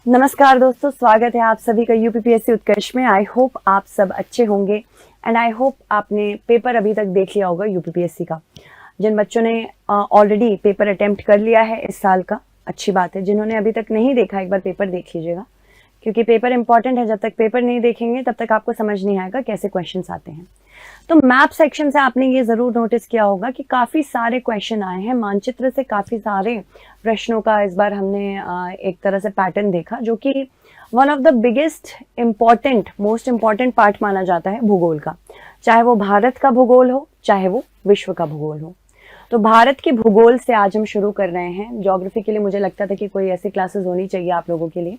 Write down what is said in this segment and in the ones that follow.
नमस्कार दोस्तों, स्वागत है आप सभी का यूपीपीएससी उत्कर्ष में। आई होप आप सब अच्छे होंगे एंड आई होप आपने पेपर अभी तक देख लिया होगा यूपीपीएससी का। जिन बच्चों ने ऑलरेडी पेपर अटेम्प्ट कर लिया है इस साल का, अच्छी बात है। जिन्होंने अभी तक नहीं देखा, एक बार पेपर देख लीजिएगा, क्योंकि पेपर इंपॉर्टेंट है। जब तक पेपर नहीं देखेंगे तब तक आपको समझ नहीं आएगा कैसे क्वेश्चंस आते हैं। तो मैप सेक्शन से आपने ये जरूर नोटिस किया होगा कि काफी सारे क्वेश्चन आए हैं। मानचित्र से काफी सारे प्रश्नों का इस बार हमने एक तरह से पैटर्न देखा, जो कि one of the biggest important, most important part माना जाता है भूगोल का। चाहे वो भारत का भूगोल हो, चाहे वो विश्व का भूगोल हो। तो भारत के भूगोल से आज हम शुरू कर रहे हैं। ज्योग्राफी के लिए मुझे लगता था कि कोई ऐसी क्लासेस होनी चाहिए आप लोगों के लिए,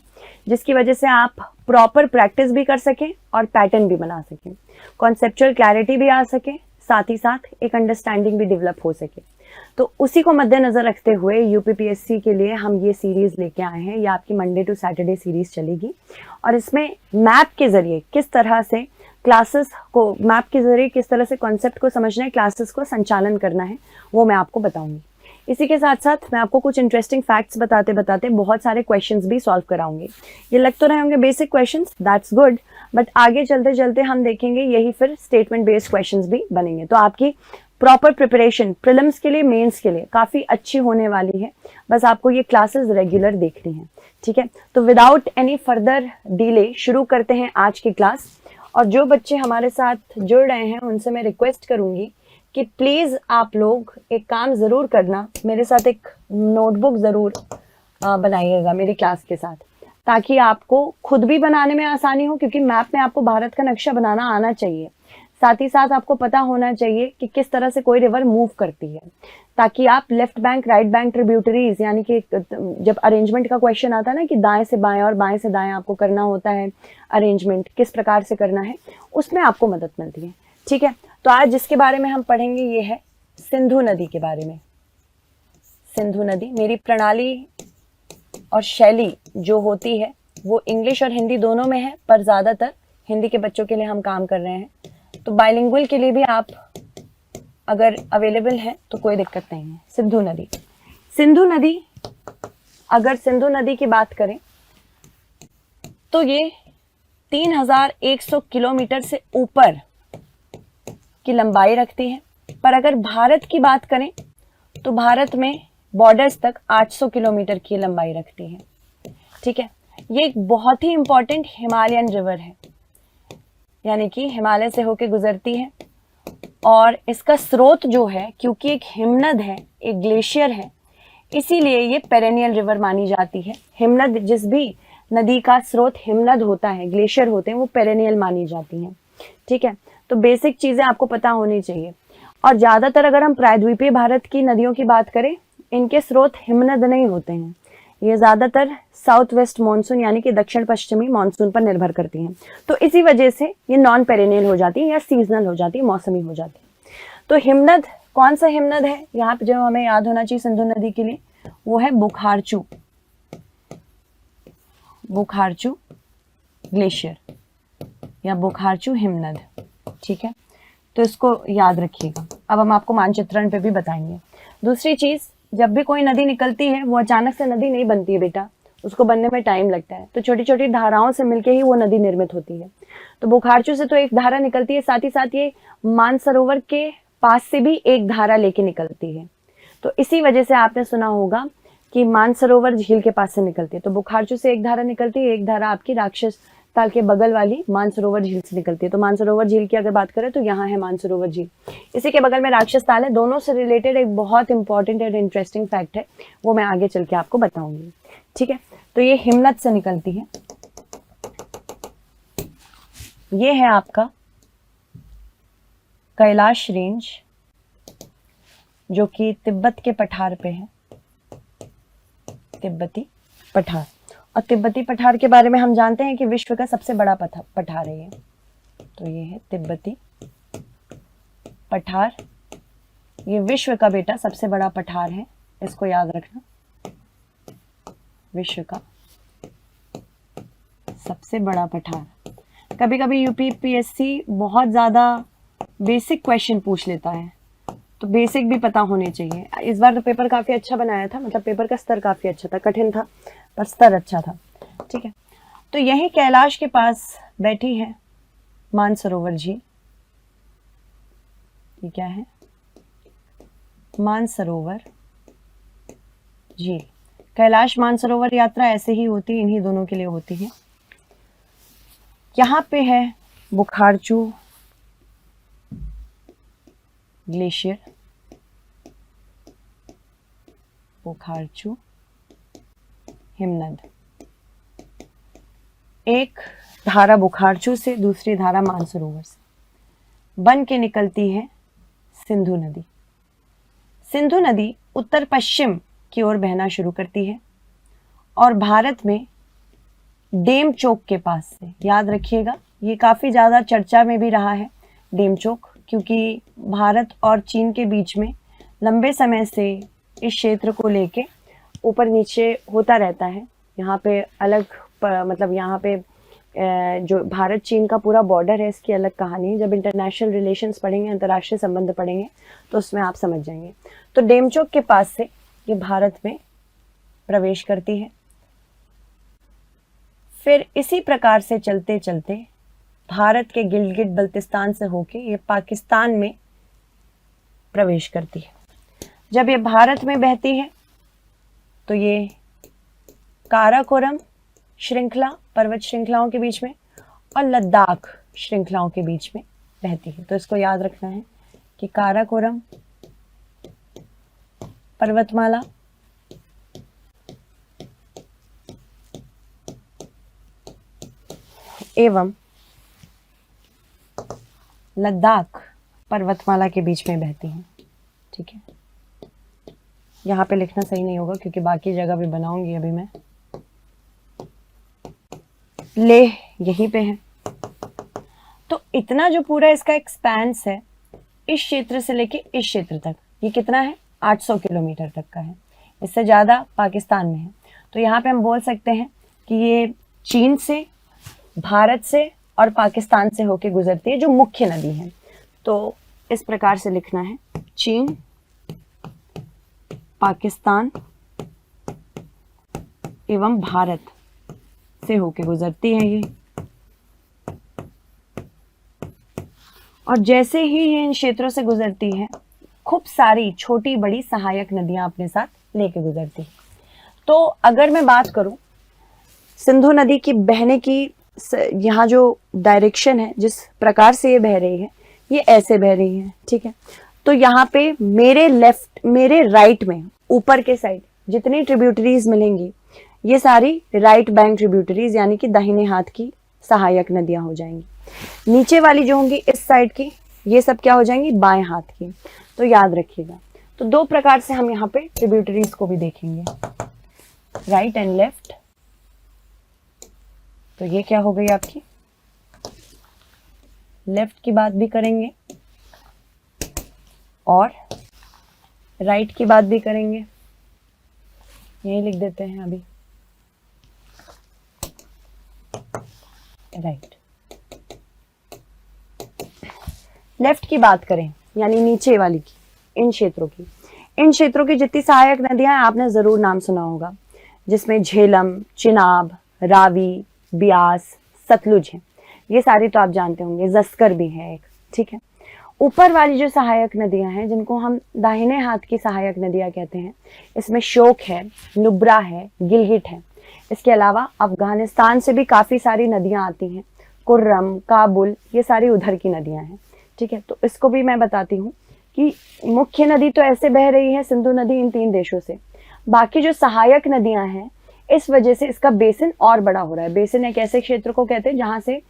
जिसकी वजह से आप प्रॉपर प्रैक्टिस भी कर सकें और पैटर्न भी बना सकें, कॉन्सेप्चुअल क्लैरिटी भी आ सके, साथ ही साथ एक अंडरस्टैंडिंग भी डेवलप हो सके। तो उसी को मद्देनजर रखते हुए यूपीपीएससी के लिए हम ये सीरीज लेके आए हैं। ये आपकी मंडे टू सैटरडे सीरीज चलेगी और इसमें मैप के जरिए किस तरह से क्लासेस को, मैप के जरिए किस तरह से कॉन्सेप्ट को समझना है, क्लासेस को संचालन करना है, वो मैं आपको बताऊंगी। इसी के साथ साथ मैं आपको कुछ इंटरेस्टिंग फैक्ट्स बताते बताते बहुत सारे क्वेश्चंस भी सॉल्व कराऊंगी। ये लग तो रहे होंगे basic questions, that's good, but आगे चलते चलते हम देखेंगे यही फिर स्टेटमेंट बेस्ड क्वेश्चंस भी बनेंगे। तो आपकी प्रॉपर प्रिपरेशन प्रीलिम्स के लिए, मेंस के लिए काफी अच्छी होने वाली है। बस आपको ये क्लासेस रेगुलर देखनी है, ठीक है। तो विदाउट एनी फर्दर डिले शुरू करते हैं आज की क्लास। और जो बच्चे हमारे साथ जुड़ रहे हैं उनसे मैं रिक्वेस्ट करूंगी कि प्लीज आप लोग एक काम जरूर करना, मेरे साथ एक नोटबुक जरूर बनाइएगा मेरी क्लास के साथ, ताकि आपको खुद भी बनाने में आसानी हो, क्योंकि मैप में आपको भारत का नक्शा बनाना आना चाहिए। साथ ही साथ आपको पता होना चाहिए कि किस तरह से कोई रिवर मूव करती है, ताकि आप left bank, right bank, tributaries, यानी कि जब अरेंजमेंट का क्वेश्चन आता है ना कि दाएं से बाएं और बाएं से दाएं आपको करना होता है अरेंजमेंट, किस प्रकार से करना है, उसमें आपको मदद मिलती है, ठीक है। तो आज जिसके बारे में हम पढ़ेंगे ये है सिंधु नदी के बारे में। सिंधु नदी, मेरी प्रणाली और शैली जो होती है वो इंग्लिश और हिंदी दोनों में है, पर ज्यादातर हिंदी के बच्चों के लिए हम काम कर रहे हैं। तो बाइलिंगुअल के लिए भी आप अगर अवेलेबल हैं तो कोई दिक्कत नहीं है। सिंधु नदी, सिंधु नदी, अगर सिंधु नदी की बात करें तो ये 3100 किलोमीटर से ऊपर की लंबाई रखती है। पर अगर भारत की बात करें तो भारत में बॉर्डर्स तक 800 किलोमीटर की लंबाई रखती है, ठीक है। ये एक बहुत ही इंपॉर्टेंट हिमालयन रिवर है, यानी कि हिमालय से होकर गुजरती है। और इसका स्रोत जो है, क्योंकि एक हिमनद है, एक ग्लेशियर है, इसीलिए ये पेरेनियल रिवर मानी जाती है। हिमनद, जिस भी नदी का स्रोत हिमनद होता है, ग्लेशियर होते हैं, वो पेरेनियल मानी जाती हैं, ठीक है। तो बेसिक चीजें आपको पता होनी चाहिए। और ज्यादातर अगर हम प्रायद्वीपीय भारत की नदियों की बात करें, इनके स्रोत हिमनद नहीं होते हैं। ये ज्यादातर साउथ वेस्ट मानसून, यानी कि दक्षिण पश्चिमी मानसून पर निर्भर करती हैं। तो इसी वजह से ये नॉन पेरेनियल हो जाती है या सीजनल हो जाती है, मौसमी हो जाती है। तो हिमनद, कौन सा हिमनद है यहाँ पे जो हमें याद होना चाहिए सिंधु नदी के लिए, वो है बुखारचू, बुखारचू ग्लेशियर या बुखारचू हिमनद, ठीक है। तो इसको याद रखिएगा। अब हम आपको मानचित्रण पे भी बताएंगे। दूसरी चीज, जब भी कोई नदी निकलती है वो अचानक से नदी नहीं बनती है बेटा, उसको बनने में टाइम लगता है। तो छोटी छोटी धाराओं से मिलके ही वो नदी निर्मित होती है। तो बुखारचू से तो एक धारा निकलती है, साथ ही साथ ये मानसरोवर के पास से भी एक धारा लेके निकलती है। तो इसी वजह से आपने सुना होगा कि मानसरोवर झील के पास से निकलती है। तो बुखारचू से एक धारा निकलती है, एक धारा आपकी राक्षस ताल के बगल वाली मानसरोवर झील से निकलती है। तो मानसरोवर झील की अगर बात करें तो यहाँ है मानसरोवर झील, इसी के बगल में राक्षस ताल है। दोनों से रिलेटेड एक बहुत इंपॉर्टेंट और इंटरेस्टिंग फैक्ट है, वो मैं आगे चल के आपको बताऊंगी, ठीक है। तो ये हिमनद से निकलती है। ये है आपका कैलाश रेंज, जो कि तिब्बत के पठार पे है, तिब्बती पठार। और तिब्बती पठार के बारे में हम जानते हैं कि विश्व का सबसे बड़ा पठार है ये। तो ये है तिब्बती पठार, ये विश्व का बेटा सबसे बड़ा पठार है, इसको याद रखना, विश्व का सबसे बड़ा पठार। कभी कभी यूपीपीएससी बहुत ज्यादा बेसिक क्वेश्चन पूछ लेता है, तो बेसिक भी पता होने चाहिए। इस बार तो पेपर काफी अच्छा बनाया था, मतलब पेपर का स्तर काफी अच्छा था, कठिन था पर स्तर अच्छा था। ठीक है। तो यही कैलाश के पास बैठी है मानसरोवर झील। ये क्या है? मानसरोवर झील। कैलाश मानसरोवर यात्रा ऐसे ही होती है, इन्हीं दोनों के लिए होती है। यहाँ पे है बुखारचू ग्लेशियर, बुखारचू हिमनद। एक धारा बुखारचू से, दूसरी धारा मानसरोवर से बन के निकलती है सिंधु नदी। सिंधु नदी उत्तर पश्चिम की ओर बहना शुरू करती है और भारत में डेमचोक के पास से, याद रखिएगा ये काफी ज्यादा चर्चा में भी रहा है डेमचोक, क्योंकि भारत और चीन के बीच में लंबे समय से इस क्षेत्र को लेके ऊपर नीचे होता रहता है। यहाँ पे अलग मतलब यहाँ पे जो भारत चीन का पूरा बॉर्डर है, इसकी अलग कहानी है। जब इंटरनेशनल रिलेशंस पढ़ेंगे, अंतर्राष्ट्रीय संबंध पढ़ेंगे, तो उसमें आप समझ जाएंगे। तो डेमचोक के पास से ये भारत में प्रवेश करती है। फिर इसी प्रकार से चलते चलते भारत के गिलगिट बल्तिस्तान से होके ये पाकिस्तान में प्रवेश करती है। जब ये भारत में बहती है तो ये काराकोरम श्रृंखला, पर्वत श्रृंखलाओं के बीच में, और लद्दाख श्रृंखलाओं के बीच में बहती है। तो इसको याद रखना है कि काराकोरम पर्वतमाला, एवं लद्दाख पर्वतमाला के बीच में बहती हैं। ठीक है, यहाँ पे लिखना सही नहीं होगा क्योंकि बाकी जगह भी बनाऊंगी अभी मैं। लेह यहीं पे है। तो इतना जो पूरा इसका एक्सपेंस है, इस क्षेत्र से लेके इस क्षेत्र तक, ये कितना है? 800 किलोमीटर तक का है। इससे ज्यादा पाकिस्तान में है। तो यहाँ पे हम बोल सकते हैं कि ये चीन से, भारत से और पाकिस्तान से होके गुजरती है, जो मुख्य नदी है। तो इस प्रकार से लिखना है, चीन, पाकिस्तान एवं भारत से होके गुजरती है ये। और जैसे ही ये इन क्षेत्रों से गुजरती है, खूब सारी छोटी बड़ी सहायक नदियां अपने साथ लेके गुजरती है। तो अगर मैं बात करूं सिंधु नदी की बहने की, यहाँ जो डायरेक्शन है, जिस प्रकार से ये बह रही है, ये ऐसे बह रही है। ठीक है, तो यहाँ पे मेरे लेफ्ट, मेरे राइट में ऊपर के साइड जितनी ट्रिब्यूटरीज मिलेंगी, ये सारी राइट बैंक ट्रिब्यूटरीज, यानी कि दाहिने हाथ की सहायक नदियां हो जाएंगी। नीचे वाली जो होंगी इस साइड की, ये सब क्या हो जाएंगी? बाएं हाथ की। तो याद रखिएगा। तो दो प्रकार से हम यहाँ पे ट्रिब्यूटरीज को भी देखेंगे, राइट एंड लेफ्ट। तो ये क्या हो गई आपकी? लेफ्ट की बात भी करेंगे और राइट की बात भी करेंगे। यही लिख देते हैं अभी, राइट। लेफ्ट की बात करें, यानी नीचे वाली की, इन क्षेत्रों की, इन क्षेत्रों की जितनी सहायक नदियां हैं आपने जरूर नाम सुना होगा, जिसमें झेलम, चिनाब, रावी, ब्यास, सतलुज है। ये सारी तो आप जानते होंगे। जस्कर भी है एक। ठीक है, ऊपर वाली जो सहायक नदियां हैं, जिनको हम दाहिने हाथ की सहायक नदियां कहते हैं, इसमें शोक है, नुब्रा है, गिलगिट है। इसके अलावा अफगानिस्तान से भी काफी सारी नदियां आती हैं, कुर्रम, काबुल, ये सारी उधर की नदियां हैं। ठीक है, तो इसको भी मैं बताती हूँ कि मुख्य नदी तो ऐसे बह रही है सिंधु नदी इन 3 देशों से। बाकी जो सहायक नदियां हैं, इस वजह से इसका बेसिन और बड़ा हो रहा है। बेसिन एक ऐसे क्षेत्र को कहते हैं जहां से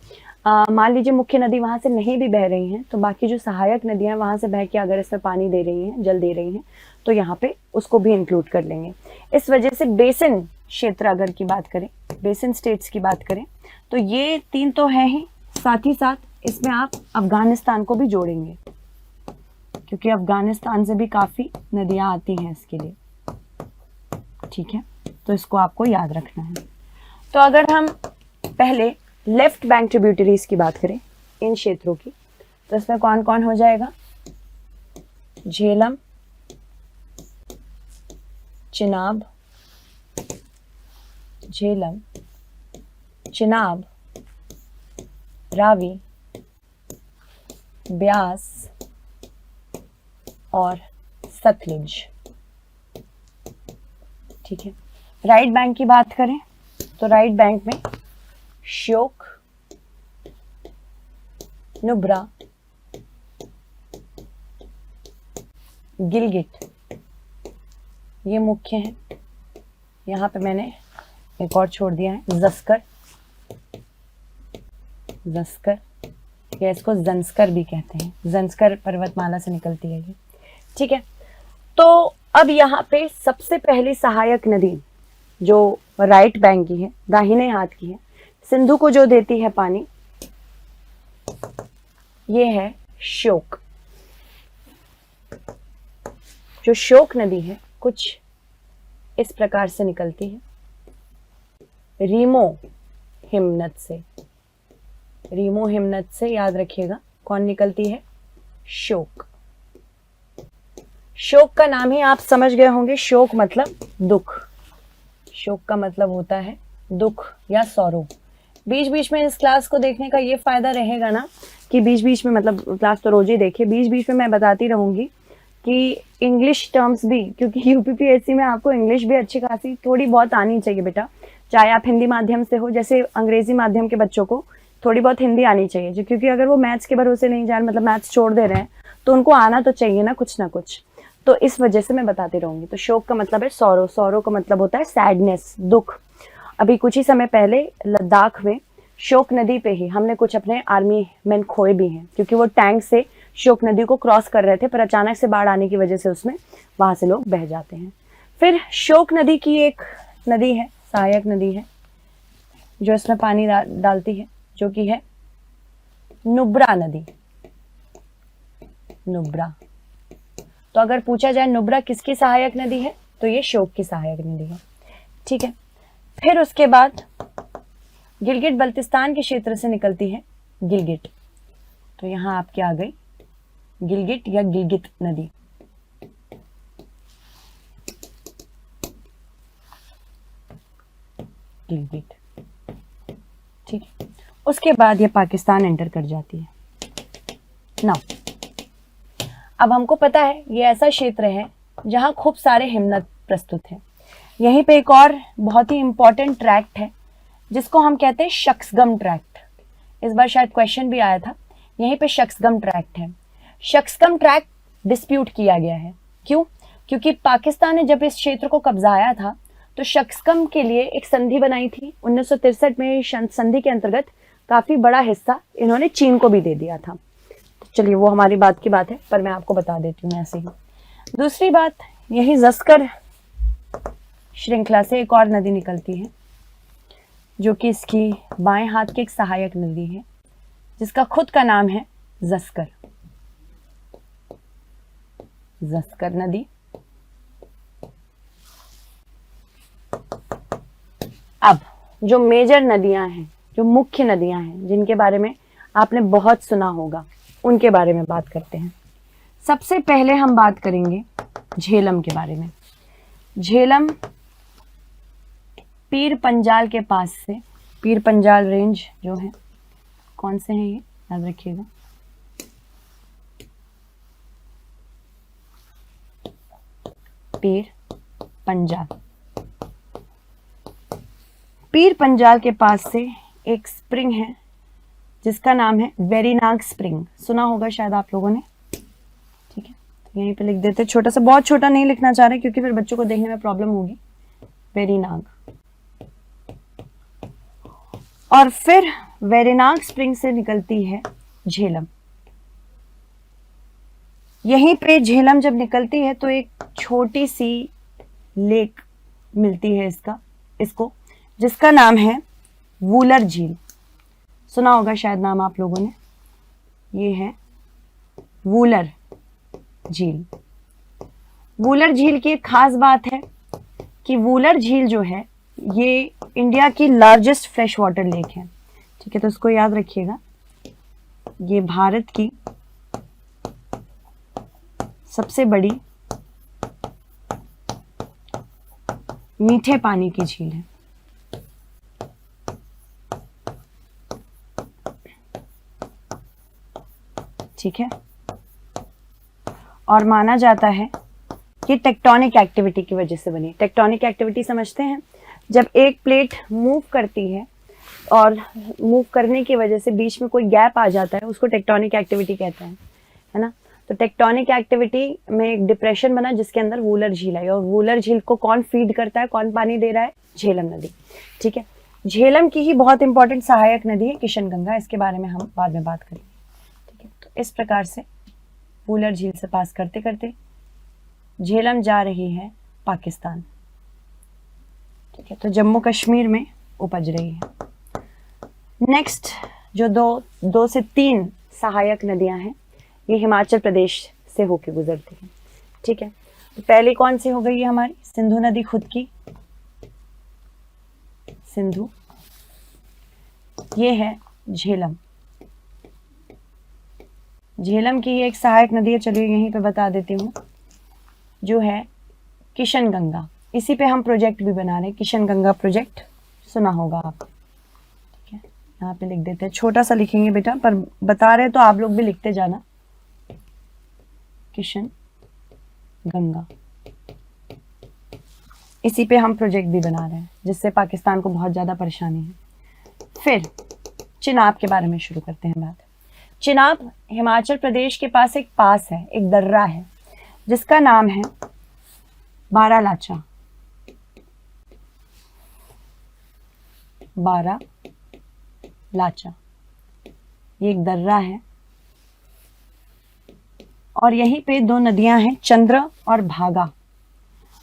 मान लीजिए मुख्य नदी वहां से नहीं भी बह रही हैं, तो बाकी जो सहायक नदियां हैं वहां से बह के अगर इसमें पानी दे रही हैं, जल दे रही हैं, तो यहाँ पे उसको भी इंक्लूड कर लेंगे। इस वजह से बेसिन क्षेत्र अगर की बात करें, बेसिन स्टेट्स की बात करें, तो ये 3 तो है ही, साथ ही साथ इसमें आप अफगानिस्तान को भी जोड़ेंगे, क्योंकि अफगानिस्तान से भी काफी नदियां आती हैं इसके लिए। ठीक है, तो इसको आपको याद रखना है। तो अगर हम पहले लेफ्ट बैंक ट्रिब्यूटरीज की बात करें इन क्षेत्रों की, तो इसमें कौन कौन हो जाएगा? झेलम, चिनाब, झेलम, चिनाब, रावी, ब्यास और सतलुज। ठीक है, राइट बैंक की बात करें तो राइट बैंक में श्योक, नुब्रा, गिलगिट ये मुख्य हैं। यहाँ पे मैंने एक और छोड़ दिया है, जस्कर, जस्कर या इसको जंस्कर भी कहते हैं, जंस्कर पर्वतमाला से निकलती है ये। ठीक है, तो अब यहाँ पे सबसे पहली सहायक नदी जो राइट बैंक की है, दाहिने हाथ की है, सिंधु को जो देती है पानी, ये है श्योक। जो श्योक नदी है कुछ इस प्रकार से निकलती है, रीमो हिमनद से। रीमो हिमनद से याद रखिएगा कौन निकलती है, श्योक। शोक का नाम ही आप समझ गए होंगे, शोक मतलब दुख। शोक का मतलब होता है दुख या सौरो। बीच बीच में इस क्लास को देखने का ये फायदा रहेगा ना कि बीच बीच में, मतलब क्लास तो रोज ही देखिए, बीच बीच में मैं बताती रहूंगी कि इंग्लिश टर्म्स भी, क्योंकि यूपीपीएससी में आपको इंग्लिश भी अच्छी खासी थोड़ी बहुत आनी चाहिए बेटा, चाहे आप हिंदी माध्यम से हो, जैसे अंग्रेजी माध्यम के बच्चों को थोड़ी बहुत हिंदी आनी चाहिए, जो क्योंकि अगर वो मैथ्स के भरोसे नहीं जा रहे, मतलब मैथ्स छोड़ दे रहे हैं, तो उनको आना तो चाहिए ना कुछ ना कुछ, तो इस वजह से मैं बताती रहूंगी। तो शोक का मतलब है सौरो, सौरो का मतलब होता है सैडनेस, दुख। अभी कुछ ही समय पहले लद्दाख में शोक नदी पे ही हमने कुछ अपने आर्मी मैन खोए भी हैं, क्योंकि वो टैंक से शोक नदी को क्रॉस कर रहे थे, पर अचानक से बाढ़ आने की वजह से उसमें वहां से लोग बह जाते हैं। फिर शोक नदी की एक नदी है, सहायक नदी है, जो इसमें पानी डालती है, जो कि है नुब्रा नदी। नुब्रा, तो अगर पूछा जाए नुब्रा किसकी सहायक नदी है, तो ये शोक की सहायक नदी है। ठीक है, फिर उसके बाद गिलगिट बल्तिस्तान के क्षेत्र से निकलती है गिलगिट, तो यहां आपके आ गई गिलगिट या गिलगित नदी। गिलगिट, ठीक है, उसके बाद ये पाकिस्तान एंटर कर जाती है। नाउ अब हमको पता है ये ऐसा क्षेत्र है जहां खूब सारे हिमनद प्रस्तुत हैं। यहीं पे एक और बहुत ही इंपॉर्टेंट ट्रैक्ट है जिसको हम कहते हैं शक्सगम ट्रैक्ट। इस बार शायद क्वेश्चन भी आया था, यहीं पे शक्सगम ट्रैक्ट है। शक्सगम ट्रैक्ट डिस्प्यूट किया गया है, क्यों? क्योंकि पाकिस्तान ने जब इस क्षेत्र को कब्जाया था तो शक्सगम के लिए एक संधि बनाई थी 1963 में। संधि के अंतर्गत काफी बड़ा हिस्सा इन्होंने चीन को भी दे दिया था। चलिए वो हमारी बात की बात है, पर मैं आपको बता देती हूँ ऐसे ही। दूसरी बात, यही जस्कर श्रृंखला से एक और नदी निकलती है जो कि इसकी बाएं हाथ की एक सहायक नदी है, जिसका खुद का नाम है जस्कर। जस्कर नदी। अब जो मेजर नदियां हैं, जो मुख्य नदियां हैं, जिनके बारे में आपने बहुत सुना होगा, उनके बारे में बात करते हैं। सबसे पहले हम बात करेंगे झेलम के बारे में। झेलम पीर पंजाल के पास से, पीर पंजाल रेंज जो है, कौन से हैं ये याद रखिएगा, पीर पंजाल। पीर पंजाल के पास से एक स्प्रिंग है जिसका नाम है वेरीनाग स्प्रिंग, सुना होगा शायद आप लोगों ने। ठीक है, तो यहीं पे लिख देते, छोटा सा, बहुत छोटा नहीं लिखना चाह रहे क्योंकि फिर बच्चों को देखने में प्रॉब्लम होगी। वेरीनाग, और फिर वेरीनाग स्प्रिंग से निकलती है झेलम। यहीं पे झेलम जब निकलती है तो एक छोटी सी लेक मिलती है इसको, जिसका नाम है वूलर झील। सुना होगा शायद नाम आप लोगों ने, ये है वूलर झील। वूलर झील की एक खास बात है कि वूलर झील जो है ये इंडिया की लार्जेस्ट फ्रेश वाटर लेक है। ठीक है, तो उसको याद रखिएगा, ये भारत की सबसे बड़ी मीठे पानी की झील है। ठीक है, और माना जाता है कि टेक्टोनिक एक्टिविटी की वजह से बनी। टेक्टोनिक एक्टिविटी समझते हैं, जब एक प्लेट मूव करती है और मूव करने की वजह से बीच में कोई गैप आ जाता है, उसको टेक्टोनिक एक्टिविटी कहते हैं, है ना। तो टेक्टोनिक एक्टिविटी में एक डिप्रेशन बना जिसके अंदर वूलर झील आई, और वूलर झील को कौन फीड करता है, कौन पानी दे रहा है, झेलम नदी, ठीक है। झेलम की ही बहुत इंपॉर्टेंट सहायक नदी है किशन गंगा, इसके बारे में हम बाद में बात करेंगे, ठीक है। तो इस प्रकार से वूलर झील से पास करते करते झेलम जा रही है पाकिस्तान, ठीक है। तो जम्मू कश्मीर में उपज रही है। नेक्स्ट जो दो से तीन सहायक नदियां हैं, ये हिमाचल प्रदेश से होके गुजरती हैं, ठीक है। तो पहली कौन सी हो गई है हमारी, सिंधु नदी खुद की, सिंधु, ये है झेलम। झेलम की एक सहायक नदी है, चलिए यहीं पे बता देती हूँ, जो है किशन गंगा। इसी पे हम प्रोजेक्ट भी बना रहे हैं, किशन गंगा प्रोजेक्ट, सुना होगा आप, ठीक है। यहाँ पे लिख देते हैं, छोटा सा लिखेंगे बेटा, पर बता रहे तो आप लोग भी लिखते जाना, किशन गंगा। इसी पे हम प्रोजेक्ट भी बना रहे हैं, जिससे पाकिस्तान को बहुत ज़्यादा परेशानी है। फिर चिनाब के बारे में शुरू करते हैं बात। चिनाब हिमाचल प्रदेश के पास एक पास है, एक दर्रा है, जिसका नाम है बारालाचा। बारालाचा ये एक दर्रा है, और यहीं पे दो नदियां हैं, चंद्र और भागा,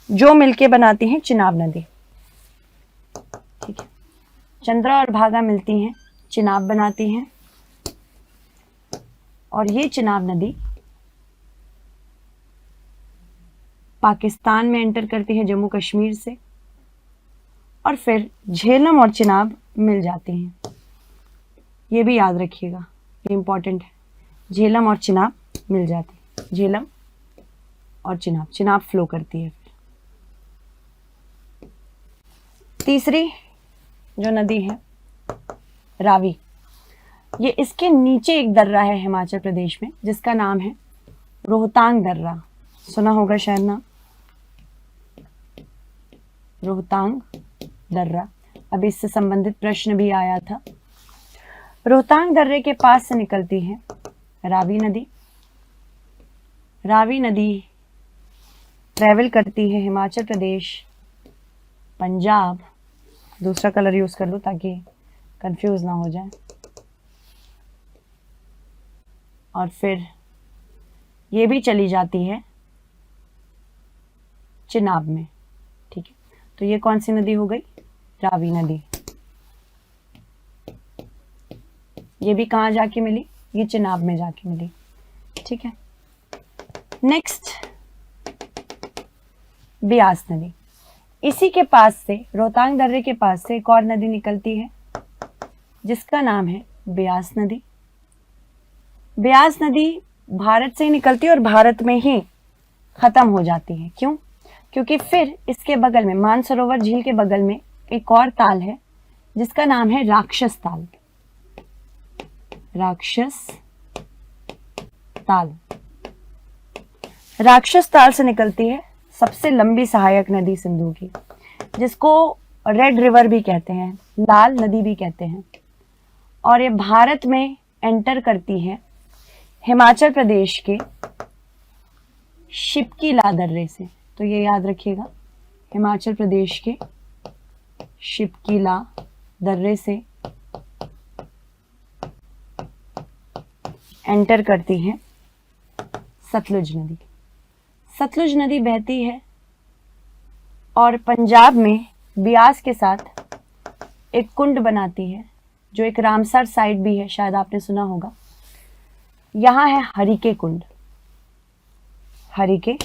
जो मिलके बनाती हैं चिनाब नदी, ठीक है। चंद्र और भागा मिलती हैं, चिनाब बनाती हैं, और ये चिनाब नदी पाकिस्तान में एंटर करती है जम्मू कश्मीर से, और फिर झेलम और चिनाब मिल जाती हैं। ये भी याद रखिएगा, ये इंपॉर्टेंट है, झेलम और चिनाब मिल जाती है, झेलम और चिनाब, चिनाब फ्लो करती है। तीसरी जो नदी है रावी, ये इसके नीचे एक दर्रा है हिमाचल प्रदेश में, जिसका नाम है रोहतांग दर्रा, सुना होगा शायद नाम, रोहतांग दर्रा। अभी इससे संबंधित प्रश्न भी आया था। रोहतांग दर्रे के पास से निकलती है रावी नदी। रावी नदी ट्रैवल करती है हिमाचल प्रदेश, पंजाब, दूसरा कलर यूज कर लो ताकि कंफ्यूज ना हो जाए, और फिर ये भी चली जाती है चिनाब में, ठीक है। तो ये कौन सी नदी हो गई, रावी नदी। ये भी कहाँ जाके मिली, ये चिनाब में जाके मिली, ठीक है। नेक्स्ट ब्यास नदी, इसी के पास से, रोहतांग दर्रे के पास से एक और नदी निकलती है, जिसका नाम है ब्यास नदी। ब्यास नदी भारत से ही निकलती है और भारत में ही खत्म हो जाती है। क्यों? क्योंकि फिर इसके बगल में, मानसरोवर झील के बगल में एक और ताल है, जिसका नाम है राक्षस ताल। राक्षस ताल, राक्षस ताल से निकलती है सबसे लंबी सहायक नदी सिंधु की, जिसको रेड रिवर भी कहते हैं, लाल नदी भी कहते हैं, और ये भारत में एंटर करती है हिमाचल प्रदेश के शिपकीला दर्रे से। तो ये याद रखिएगा, हिमाचल प्रदेश के शिपकीला दर्रे से एंटर करती है सतलुज नदी। सतलुज नदी बहती है और पंजाब में ब्यास के साथ एक कुंड बनाती है, जो एक रामसर साइट भी है, शायद आपने सुना होगा। यहाँ है हरिके कुंड, हरिके,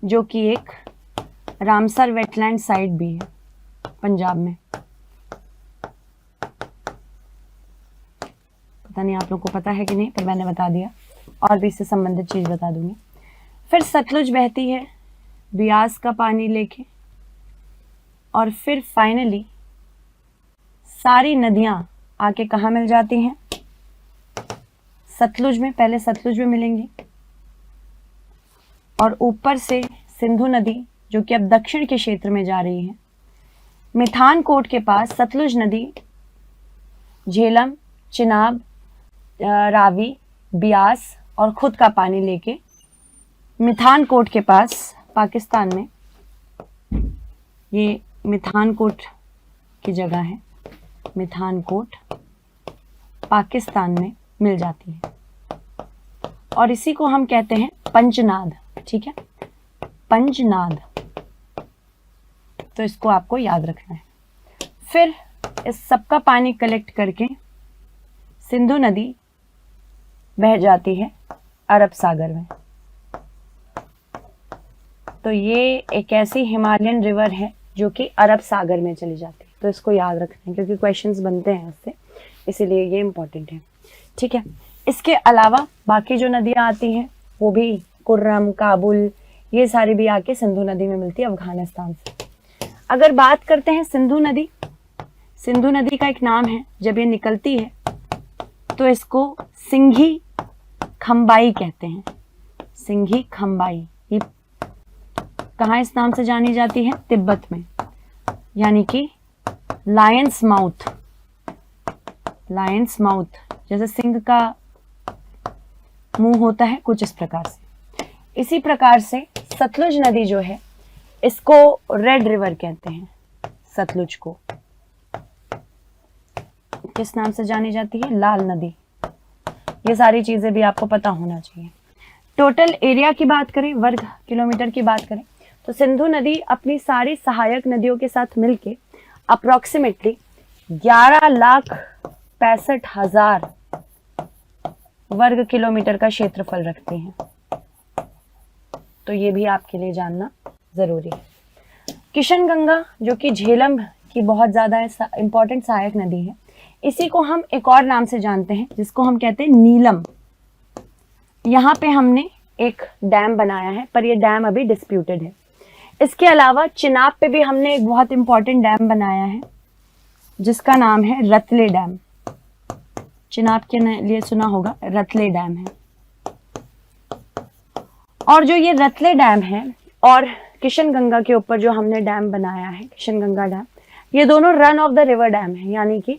जो कि एक रामसर वेटलैंड साइट भी है पंजाब में। पता नहीं आप लोग को पता है कि नहीं, पर मैंने बता दिया, और भी इससे संबंधित चीज बता दूंगी। फिर सतलुज बहती है ब्यास का पानी लेके, और फिर फाइनली सारी नदियां आके कहाँ मिल जाती हैं? सतलुज में, पहले सतलुज में मिलेंगी और ऊपर से सिंधु नदी जो कि अब दक्षिण के क्षेत्र में जा रही है, मिठानकोट के पास सतलुज नदी झेलम, चिनाब, रावी, ब्यास और खुद का पानी लेके मिठानकोट के पास पाकिस्तान में, ये मिठानकोट की जगह है, मिठानकोट पाकिस्तान में मिल जाती है और इसी को हम कहते हैं पंजनाद। ठीक है, पंजनाद, तो इसको आपको याद रखना है। फिर इस सबका पानी कलेक्ट करके सिंधु नदी बह जाती है अरब सागर में। तो ये एक ऐसी हिमालयन रिवर है जो कि अरब सागर में चली जाती है, तो इसको याद रखना है क्योंकि क्वेश्चंस बनते हैं इससे, इसीलिए ये इंपॉर्टेंट है। ठीक है, इसके अलावा बाकी जो नदियां आती हैं वो भी कुर्रम, काबुल, ये सारी भी आके सिंधु नदी में मिलती है अफगानिस्तान से। अगर बात करते हैं सिंधु नदी, सिंधु नदी का एक नाम है, जब ये निकलती है तो इसको सिंघी खंबाई कहते हैं। सिंघी खंबाई, ये कहाँ इस नाम से जानी जाती है? तिब्बत में, यानी कि लायंस माउथ। लायंस माउथ, जैसे सिंह का मुंह होता है, कुछ इस प्रकार से। इसी प्रकार से सतलुज नदी जो है इसको रेड रिवर कहते हैं। सतलुज को किस नाम से जानी जाती है? लाल नदी। ये सारी चीजें भी आपको पता होना चाहिए। टोटल एरिया की बात करें, वर्ग किलोमीटर की बात करें, तो सिंधु नदी अपनी सारी सहायक नदियों के साथ मिलके अप्रोक्सीमेटली 11,65,000 वर्ग किलोमीटर का क्षेत्रफल रखती हैं। तो ये भी आपके लिए जानना जरूरी है। किशन गंगा जो कि झेलम की बहुत ज्यादा इंपॉर्टेंट सहायक नदी है, इसी को हम एक और नाम से जानते हैं जिसको हम कहते हैं नीलम। यहाँ पे हमने एक डैम बनाया है, पर ये डैम अभी डिस्प्यूटेड है। इसके अलावा चिनाब पे भी हमने एक बहुत इंपॉर्टेंट डैम बनाया है जिसका नाम है रतले डैम। चिनाब के लिए सुना होगा, रतले डैम है। और जो ये रतले डैम है और किशन गंगा के ऊपर जो हमने डैम बनाया है, किशन गंगा डैम, ये दोनों run of the river dam है, यानी कि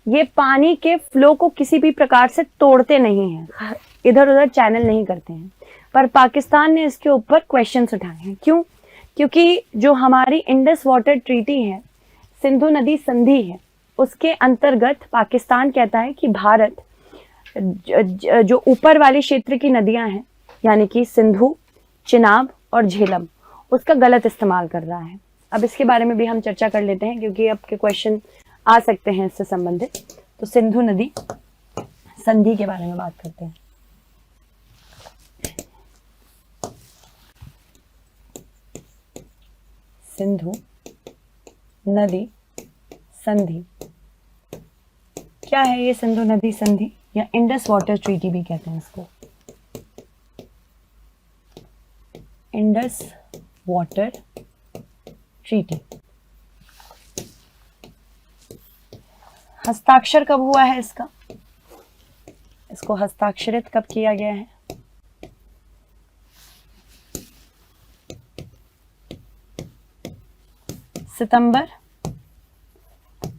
ये पानी के फ्लो को किसी भी प्रकार से तोड़ते नहीं हैं, इधर उधर चैनल नहीं करते हैं। पर पाकिस्तान ने इसके ऊपर क्वेश्चंस उठाए हैं। क्यों? क्योंकि जो हमारी इंडस वाटर ट्रीटी है, सिंधु नदी संधि है, उसके अंतर्गत पाकिस्तान कहता है कि भारत जो ऊपर वाली क्षेत्र की नदियां हैं, यानी कि सिंधु, चिनाब और झेलम, उसका गलत इस्तेमाल कर रहा है। अब इसके बारे में भी हम चर्चा कर लेते हैं क्योंकि आपके क्वेश्चन आ सकते हैं इससे संबंधित। तो सिंधु नदी संधि के बारे में बात करते हैं। सिंधु नदी संधि क्या है? ये सिंधु नदी संधि या इंडस वाटर ट्रीटी भी कहते हैं इसको। इंडस वाटर ट्रीटी हस्ताक्षर कब हुआ है इसका? इसको हस्ताक्षरित कब किया गया है? सितंबर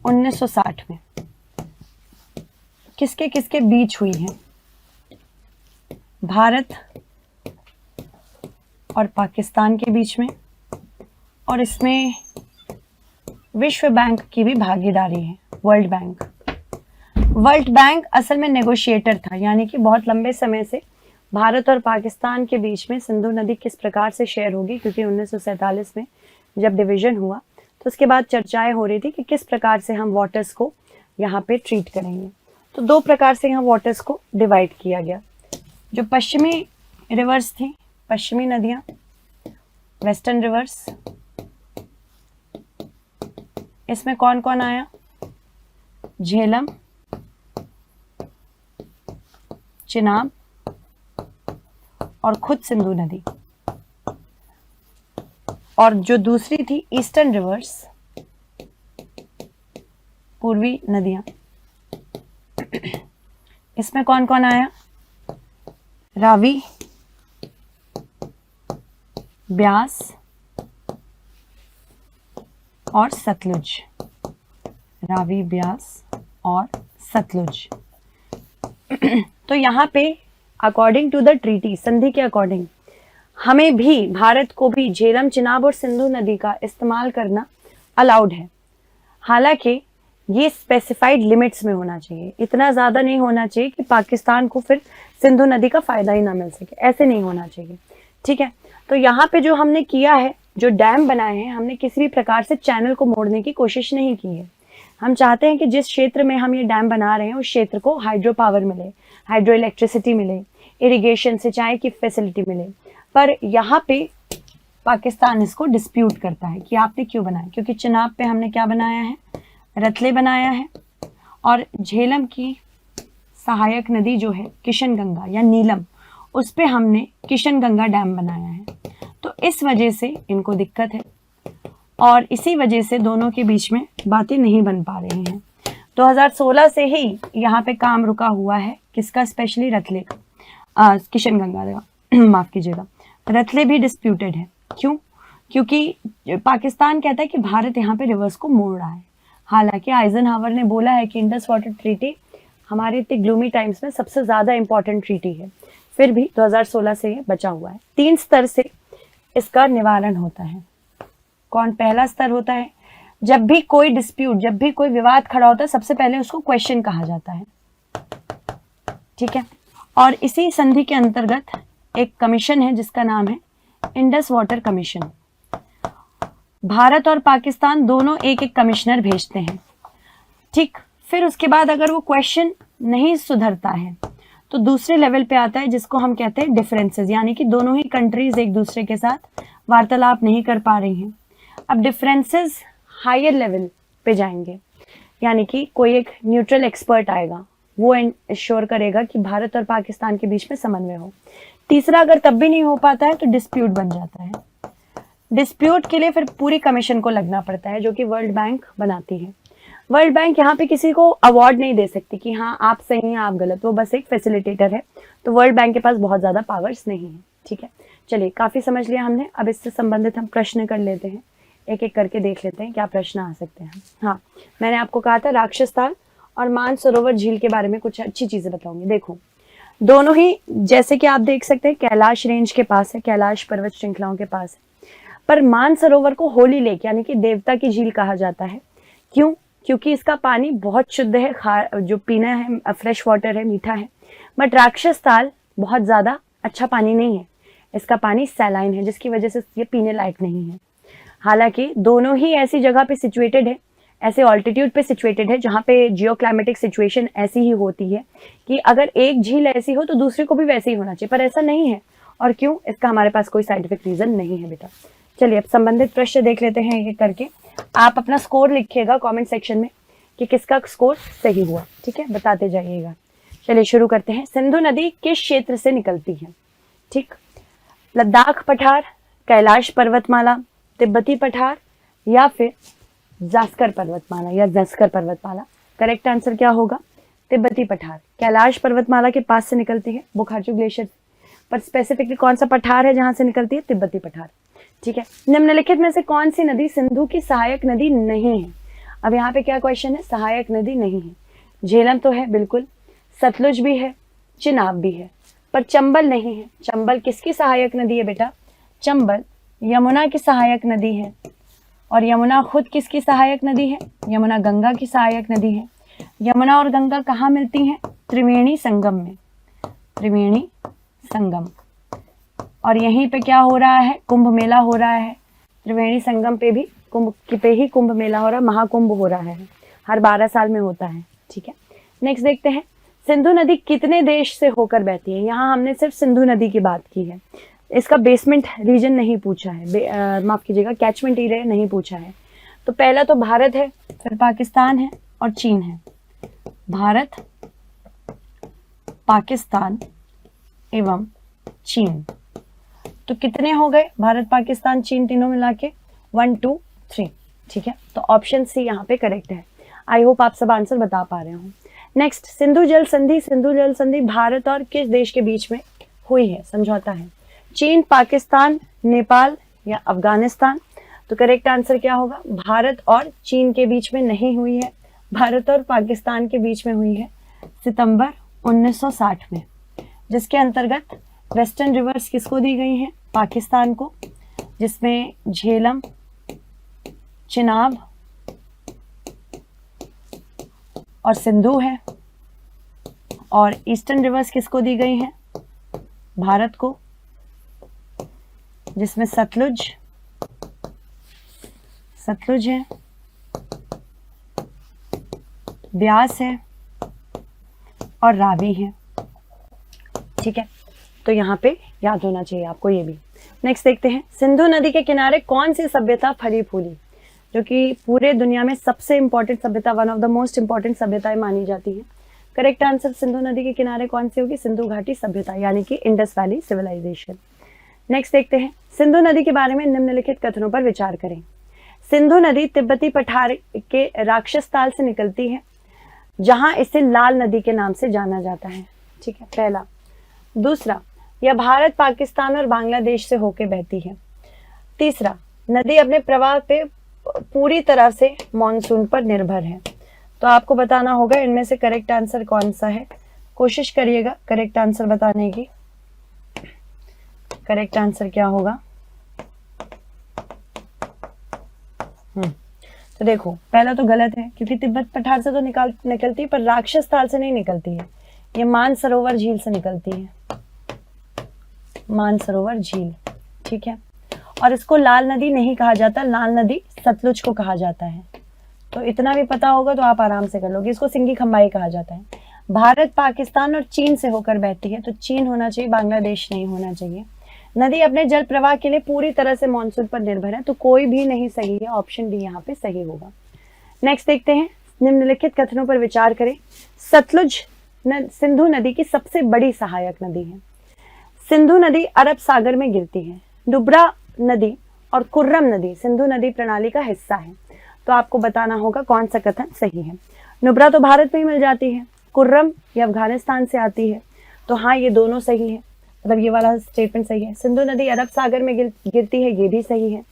1960 में। किसके किसके बीच हुई है? भारत और पाकिस्तान के बीच में, और इसमें विश्व बैंक की भी भागीदारी है। वर्ल्ड बैंक, वर्ल्ड बैंक असल में नेगोशिएटर था, यानी कि बहुत लंबे समय से भारत और पाकिस्तान के बीच में सिंधु नदी किस प्रकार से शेयर होगी, क्योंकि 1947 में जब डिवीजन हुआ तो उसके बाद चर्चाएं हो रही थी कि किस प्रकार से हम वाटर्स को यहाँ पे ट्रीट करेंगे। तो दो प्रकार से यहाँ वाटर्स को डिवाइड किया गया। जो पश्चिमी रिवर्स थी, पश्चिमी नदियाँ, वेस्टर्न रिवर्स, इसमें कौन कौन आया? झेलम, चिनाब और खुद सिंधु नदी। और जो दूसरी थी ईस्टर्न रिवर्स, पूर्वी नदियां, इसमें कौन कौन आया? रावी, ब्यास और सतलुज। रावी, ब्यास और सतलुज। तो यहाँ पे अकॉर्डिंग टू द ट्रीटी, संधि के अकॉर्डिंग, हमें भी, भारत को भी झेलम, चिनाब और सिंधु नदी का इस्तेमाल करना अलाउड है। हालांकि ये स्पेसिफाइड लिमिट्स में होना चाहिए, इतना ज़्यादा नहीं होना चाहिए कि पाकिस्तान को फिर सिंधु नदी का फ़ायदा ही ना मिल सके, ऐसे नहीं होना चाहिए। ठीक है, तो यहाँ पे जो हमने किया है, जो डैम बनाए हैं, हमने किसी भी प्रकार से चैनल को मोड़ने की कोशिश नहीं की है। हम चाहते हैं कि जिस क्षेत्र में हम ये डैम बना रहे हैं उस क्षेत्र को हाइड्रो पावर मिले, हाइड्रो इलेक्ट्रिसिटी मिले, इरिगेशन, सिंचाई की फैसिलिटी मिले। पर यहाँ पे पाकिस्तान इसको डिस्प्यूट करता है कि आपने क्यों बनाया, क्योंकि चिनाब पे हमने क्या बनाया है? रतले बनाया है, और झेलम की सहायक नदी जो है किशन गंगा या नीलम, उस पे हमने किशन गंगा डैम बनाया है। तो इस वजह से इनको दिक्कत है और इसी वजह से दोनों के बीच में बातें नहीं बन पा रही हैं। 2016 से ही यहाँ पे काम रुका हुआ है, किसका? स्पेशली रतले का, किशन गंगा का माफ कीजिएगा, रतले भी डिस्प्यूटेड है। क्यों? क्योंकि पाकिस्तान कहता है कि भारत यहाँ पे रिवर्स को मोड़ रहा है। हालांकि आइजनहावर ने बोला है कि इंडस वाटर ट्रीटी हमारे इतने ग्लूमी टाइम्स में सबसे ज़्यादा इंपॉर्टेंट ट्रीटी है, फिर भी 2016 से ये बचा हुआ है। 3 स्तर से इसका निवारण होता है। कौन? पहला स्तर होता है, जब भी कोई डिस्प्यूट, जब भी कोई विवाद खड़ा होता है, सबसे पहले उसको क्वेश्चन कहा जाता है। ठीक है, और इसी संधि के अंतर्गत एक कमीशन है जिसका नाम है इंडस वाटर कमीशन। भारत और पाकिस्तान दोनों एक एक कमिश्नर भेजते हैं। ठीक, फिर उसके बाद अगर वो क्वेश्चन नहीं सुधरता है तो दूसरे लेवल पे आता है जिसको हम कहते हैं डिफरेंसेस, यानी कि दोनों ही कंट्रीज एक दूसरे के साथ वार्तालाप नहीं कर पा रही हैं। अब डिफरेंसेस हायर लेवल पे जाएंगे, यानी कि कोई एक न्यूट्रल एक्सपर्ट आएगा, वो इंश्योर करेगा कि भारत और पाकिस्तान के बीच में समन्वय हो। तीसरा, अगर तब भी नहीं हो पाता है तो डिस्प्यूट बन जाता है। डिस्प्यूट के लिए फिर पूरी कमीशन को लगना पड़ता है, जो कि वर्ल्ड बैंक बनाती है। वर्ल्ड बैंक यहाँ पे किसी को अवार्ड नहीं दे सकती कि हाँ आप सही हैं आप गलत, वो बस एक फैसिलिटेटर है। तो वर्ल्ड बैंक के पास बहुत ज़्यादा पावर्स नहीं है। ठीक है, चलिए काफ़ी समझ लिया हमने। अब इससे संबंधित हम प्रश्न कर लेते हैं, एक एक करके देख लेते हैं क्या प्रश्न आ सकते हैं। हाँ, मैंने आपको कहा था राक्षस ताल और मानसरोवर झील के बारे में कुछ अच्छी चीज़ें बताऊंगी। देखो, दोनों ही जैसे कि आप देख सकते हैं कैलाश रेंज के पास है, कैलाश पर्वत श्रृंखलाओं के पास है। पर मानसरोवर को होली लेक यानी कि देवता की झील कहा जाता है। क्यों? क्योंकि इसका पानी बहुत शुद्ध है, जो पीना है फ्रेश वाटर है, मीठा है। बट राक्षस ताल बहुत ज़्यादा अच्छा पानी नहीं है, इसका पानी सैलाइन है, जिसकी वजह से ये पीने लायक नहीं है। हालांकि दोनों ही ऐसी जगह पे सिचुएटेड है, ऐसे ऑल्टीट्यूड पे सिचुएटेड है जहाँ पे जियो क्लाइमेटिक सिचुएशन ऐसी ही होती है कि अगर एक झील ऐसी हो तो दूसरे को भी वैसे ही होना चाहिए, पर ऐसा नहीं है। और क्यों? इसका हमारे पास कोई साइंटिफिक रीजन नहीं है बेटा। चलिए अब संबंधित प्रश्न देख लेते हैं एक करके। आप अपना स्कोर लिखिएगा कमेंट सेक्शन में कि किसका स्कोर सही हुआ। ठीक है, बताते जाइएगा। चलिए शुरू करते हैं। सिंधु नदी किस क्षेत्र से निकलती है? ठीक, लद्दाख पठार, कैलाश पर्वतमाला, तिब्बती पठार या फिर जास्कर पर्वतमाला या जस्कर पर्वतमाला। करेक्ट आंसर क्या होगा? तिब्बती पठार। कैलाश पर्वतमाला के पास से निकलती है बुखारचू ग्लेशियर, पर स्पेसिफिकली कौन सा पठार है जहां से निकलती है? तिब्बती पठार। ठीक है, निम्नलिखित में से कौन सी नदी सिंधु की सहायक नदी नहीं है? अब यहाँ पे क्या क्वेश्चन है? सहायक नदी नहीं है। झेलम तो है बिल्कुल, सतलुज भी है, चिनाब भी है, पर चंबल नहीं है। चंबल किसकी सहायक नदी है बेटा? चंबल यमुना की सहायक नदी है। और यमुना खुद किसकी सहायक नदी है? यमुना गंगा की सहायक नदी है। यमुना और गंगा कहाँ मिलती हैं? त्रिवेणी संगम में, त्रिवेणी संगम। और यहीं पे क्या हो रहा है? कुंभ मेला हो रहा है। त्रिवेणी संगम पे भी कुंभ मेला हो रहा है, महाकुंभ हो रहा है, हर 12 साल में होता है। ठीक है, नेक्स्ट देखते हैं। सिंधु नदी कितने देश से होकर बहती है? यहाँ हमने सिर्फ सिंधु नदी की बात की है, इसका बेसमेंट रीजन नहीं पूछा है, माफ कीजिएगा कैचमेंट एरिया नहीं पूछा है। तो पहला तो भारत है, फिर पाकिस्तान है और चीन है। भारत, पाकिस्तान एवं चीन। तो कितने हो गए? भारत, पाकिस्तान, चीन तीनों मिला के 1 2 3। ठीक है, तो ऑप्शन सी यहाँ पे करेक्ट है। आई होप आप सब आंसर बता पा रहे हो। नेक्स्ट, सिंधु जल संधि। सिंधु जल संधि भारत और किस देश के बीच में हुई है, समझौता है? चीन, पाकिस्तान, नेपाल या अफगानिस्तान? तो करेक्ट आंसर क्या होगा? भारत और चीन के बीच में नहीं हुई है, भारत और पाकिस्तान के बीच में हुई है सितंबर 1960 में, जिसके अंतर्गत वेस्टर्न रिवर्स किसको दी गई हैं? पाकिस्तान को, जिसमें झेलम, चिनाब और सिंधु है। और ईस्टर्न रिवर्स किसको दी गई हैं? भारत को, जिसमें सतलुज है, ब्यास है और रावी है। ठीक है, तो यहाँ पे याद होना चाहिए आपको ये भी। नेक्स्ट देखते हैं, सिंधु नदी के किनारे कौन सी सभ्यता फली फूली, जो कि पूरे दुनिया में सबसे इंपॉर्टेंट सभ्यता, one of the most important सभ्यताएं मानी जाती है। करेक्ट आंसर सिंधु नदी के किनारे कौन सी होगी? सिंधु घाटी सभ्यता, यानी कि इंडस वैली सिविलाइजेशन। नेक्स्ट देखते हैं, सिंधु नदी के बारे में निम्नलिखित कथनों पर विचार करें। सिंधु नदी तिब्बती पठार के राक्षस ताल से निकलती है, जहां इसे लाल नदी के नाम से जाना जाता है। ठीक है, पहला। दूसरा, यह भारत, पाकिस्तान और बांग्लादेश से होकर बहती है। तीसरा, नदी अपने प्रवाह पे पूरी तरह से मॉनसून पर निर्भर है। तो आपको बताना होगा इनमें से करेक्ट आंसर कौन सा है। कोशिश करिएगा करेक्ट आंसर बताने की। करेक्ट आंसर क्या होगा? तो देखो, पहला तो गलत है, क्योंकि तिब्बत पठार से तो निकलती है, पर राक्षस ताल से नहीं निकलती है। ये मानसरोवर झील से निकलती है, मानसरोवर झील। ठीक है, और इसको लाल नदी नहीं कहा जाता, लाल नदी सतलुज को कहा जाता है। तो इतना भी पता होगा तो आप आराम से कर लोगे। इसको सिंगी खंबाई कहा जाता है। भारत, पाकिस्तान और चीन से होकर बहती है, तो चीन होना चाहिए, बांग्लादेश नहीं होना चाहिए। नदी अपने जल प्रवाह के लिए पूरी तरह से मानसून पर निर्भर है, तो कोई भी नहीं सही है, ऑप्शन डी यहाँ पे सही होगा। नेक्स्ट देखते हैं, निम्नलिखित कथनों पर विचार करें। सतलुज सिंधु नदी की सबसे बड़ी सहायक नदी है। सिंधु नदी अरब सागर में गिरती है। नुब्रा नदी और कुर्रम नदी सिंधु नदी प्रणाली का हिस्सा है। तो आपको बताना होगा कौन सा कथन सही है। नुब्रा तो भारत में ही मिल जाती है, कुर्रम ये अफगानिस्तान से आती है। तो हाँ, ये दोनों सही है, मतलब ये वाला स्टेटमेंट सही है। सिंधु नदी अरब सागर में गिरती है, ये भी सही है।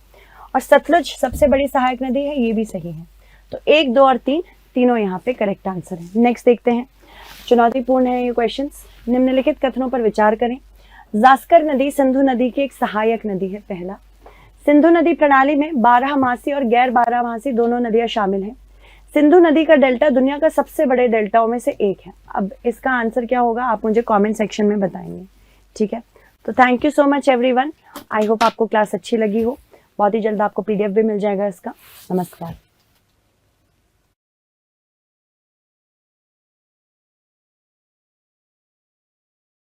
और सतलुज सबसे बड़ी सहायक नदी है, ये भी सही है। तो 1, 2 और 3 तीनों यहाँ पे करेक्ट आंसर है। नेक्स्ट देखते हैं, चुनौतीपूर्ण है ये क्वेश्चंस। निम्नलिखित कथनों पर विचार करें। जास्कर नदी सिंधु नदी की एक सहायक नदी है। पहला, सिंधु नदी प्रणाली में 12मासी और गैर 12मासी दोनों नदियां शामिल हैं। सिंधु नदी का डेल्टा दुनिया का सबसे बड़े डेल्टाओं में से एक है। अब इसका आंसर क्या होगा, आप मुझे कमेंट सेक्शन में बताएंगे। ठीक है, तो thank you so much everyone. I hope आपको क्लास अच्छी लगी हो। बहुत ही जल्द आपको PDF भी मिल जाएगा इसका। नमस्कार।